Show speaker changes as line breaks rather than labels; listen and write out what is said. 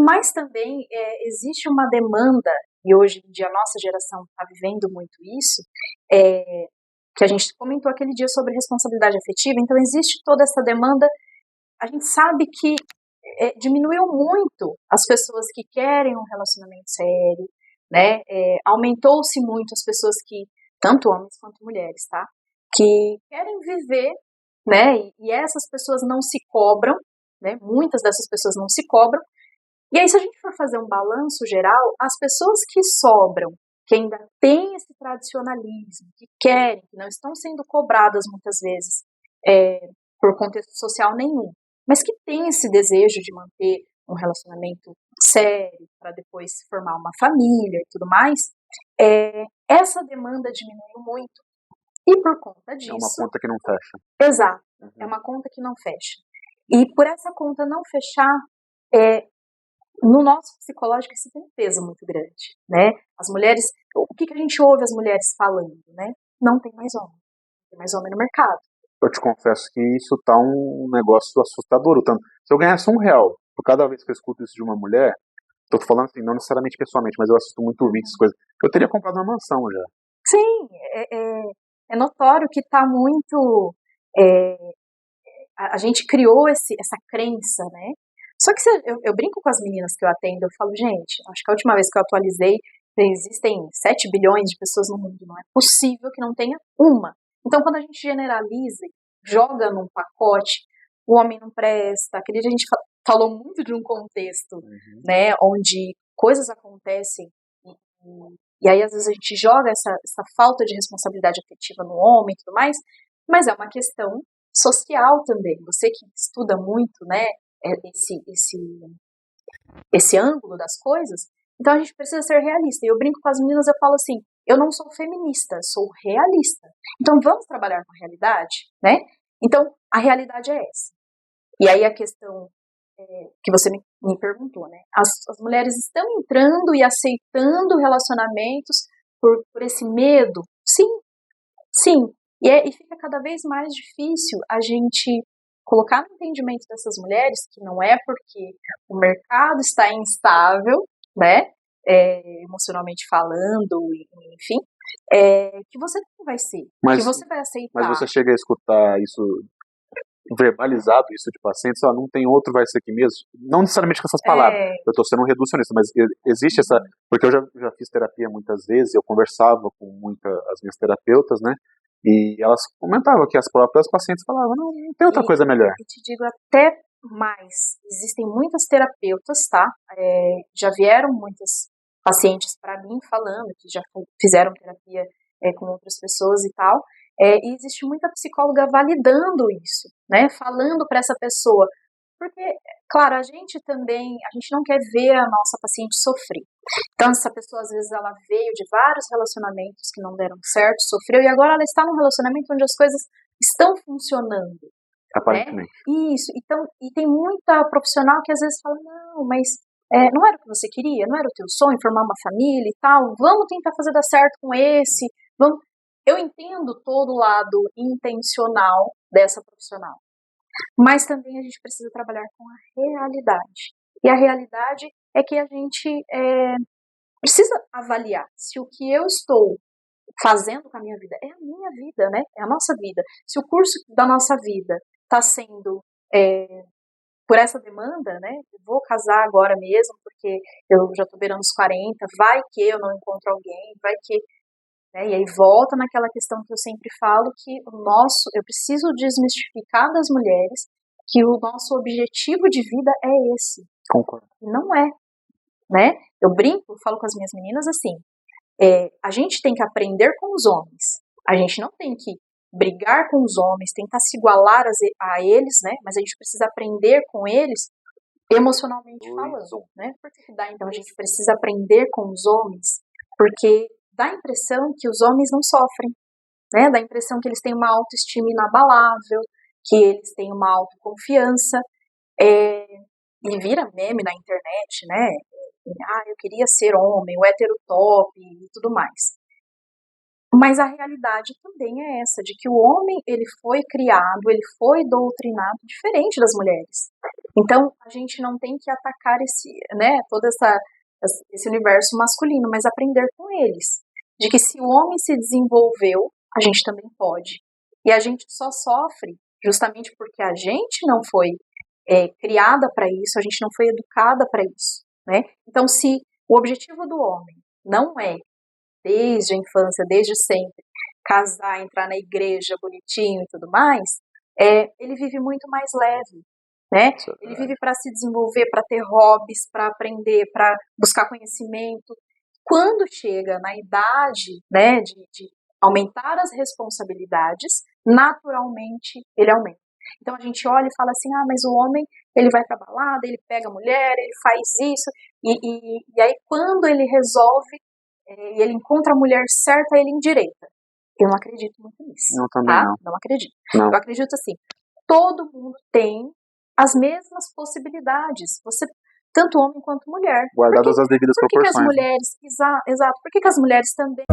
Mas também existe uma demanda, e hoje em dia a nossa geração está vivendo muito isso, que a gente comentou aquele dia sobre responsabilidade afetiva, então existe toda essa demanda, a gente sabe que diminuiu muito as pessoas que querem um relacionamento sério, né? Aumentou-se muito as pessoas que, tanto homens quanto mulheres, tá? Que querem viver, né? E essas pessoas não se cobram, né? Muitas dessas pessoas não se cobram. E aí, se a gente for fazer um balanço geral, as pessoas que sobram, que ainda têm esse tradicionalismo, que querem, que não estão sendo cobradas muitas vezes por contexto social nenhum, mas que têm esse desejo de manter um relacionamento sério, para depois formar uma família e tudo mais, essa demanda diminuiu muito. E por conta disso...
É uma conta que não fecha.
Exato, é uma conta que não fecha. E por essa conta não fechar, no nosso psicológico isso tem um peso muito grande, né? As mulheres, o que a gente ouve as mulheres falando, né? Não tem mais homem, tem mais homem no mercado.
Eu te confesso que isso tá um negócio assustador. Tanto, se eu ganhasse R$1 por cada vez que eu escuto isso de uma mulher, tô falando assim, não necessariamente pessoalmente, mas eu assisto muito vídeo, essas coisas, eu teria comprado uma mansão já.
Sim, é notório que tá muito... a gente criou essa crença, né? Só que eu brinco com as meninas que eu atendo, eu falo, gente, acho que a última vez que eu atualizei, existem 7 bilhões de pessoas no mundo, não é possível que não tenha uma. Então, quando a gente generaliza, joga num pacote, o homem não presta, aquele dia a gente falou muito de um contexto, né, onde coisas acontecem, e aí às vezes a gente joga essa falta de responsabilidade afetiva no homem e tudo mais, mas é uma questão social também. Você que estuda muito, né, esse ângulo das coisas, então a gente precisa ser realista. E eu brinco com as meninas, eu falo assim, eu não sou feminista, sou realista. Então vamos trabalhar com a realidade, né? Então a realidade é essa. E aí a questão que você me perguntou, né? As mulheres estão entrando e aceitando relacionamentos por esse medo? Sim, sim. E fica cada vez mais difícil a gente colocar no entendimento dessas mulheres que não é porque o mercado está instável, né, emocionalmente falando, enfim, que você não vai ser, que você vai aceitar.
Mas você chega a escutar isso, verbalizado isso de pacientes, não tem outro, vai ser aqui mesmo? Não necessariamente com essas palavras, eu estou sendo um reducionista, mas existe essa, porque eu já fiz terapia muitas vezes, eu conversava com as minhas terapeutas, né, e elas comentavam que as próprias pacientes falavam, não tem outra coisa melhor.
Eu te digo até mais, existem muitas terapeutas, tá? Já vieram muitas pacientes para mim falando que já fizeram terapia com outras pessoas e tal, e existe muita psicóloga validando isso, né? Falando para essa pessoa, porque, claro, a gente não quer ver a nossa paciente sofrer. Então, essa pessoa, às vezes, ela veio de vários relacionamentos que não deram certo, sofreu, e agora ela está num relacionamento onde as coisas estão funcionando.
Aparentemente.
Né? Isso. Então, e tem muita profissional que às vezes fala, não, mas não era o que você queria, não era o teu sonho, formar uma família e tal, vamos tentar fazer dar certo com esse, vamos... Eu entendo todo o lado intencional dessa profissional, mas também a gente precisa trabalhar com a realidade. E a realidade é que a gente precisa avaliar se o que eu estou fazendo com a minha vida é a minha vida, né? É a nossa vida. Se o curso da nossa vida está sendo por essa demanda, né? Eu vou casar agora mesmo, porque eu já estou beirando os 40, vai que eu não encontro alguém, vai que... Né? E aí volta naquela questão que eu sempre falo, que eu preciso desmistificar das mulheres que o nosso objetivo de vida é esse.
Concordo.
Não é, né? Eu brinco, falo com as minhas meninas assim, a gente tem que aprender com os homens, a gente não tem que brigar com os homens, tentar se igualar a eles, né? Mas a gente precisa aprender com eles emocionalmente falando, né? Por que dá? Então a gente precisa aprender com os homens, porque dá a impressão que os homens não sofrem, né? Dá a impressão que eles têm uma autoestima inabalável, que eles têm uma autoconfiança, e vira meme na internet, né? Eu queria ser homem, o hétero top e tudo mais. Mas a realidade também é essa, de que o homem, ele foi criado, ele foi doutrinado diferente das mulheres. Então, a gente não tem que atacar todo esse universo masculino, mas aprender com eles. De que se o homem se desenvolveu, a gente também pode. E a gente só sofre justamente porque a gente não foi criada para isso, a gente não foi educada para isso, né? Então, se o objetivo do homem não é, desde a infância, desde sempre, casar, entrar na igreja bonitinho e tudo mais, ele vive muito mais leve, né? Ele vive para se desenvolver, para ter hobbies, para aprender, para buscar conhecimento. Quando chega na idade, né, de aumentar as responsabilidades, naturalmente ele aumenta. Então a gente olha e fala assim, mas o homem, ele vai pra balada, ele pega a mulher, ele faz isso, e aí quando ele resolve, e ele encontra a mulher certa, ele endireita. Eu não acredito muito nisso.
Eu também
tá?
não.
Não acredito.
Não.
Eu acredito assim, todo mundo tem as mesmas possibilidades. Você, tanto homem quanto mulher.
Guardadas as devidas proporções.
Por que as mulheres, exato, por que as mulheres também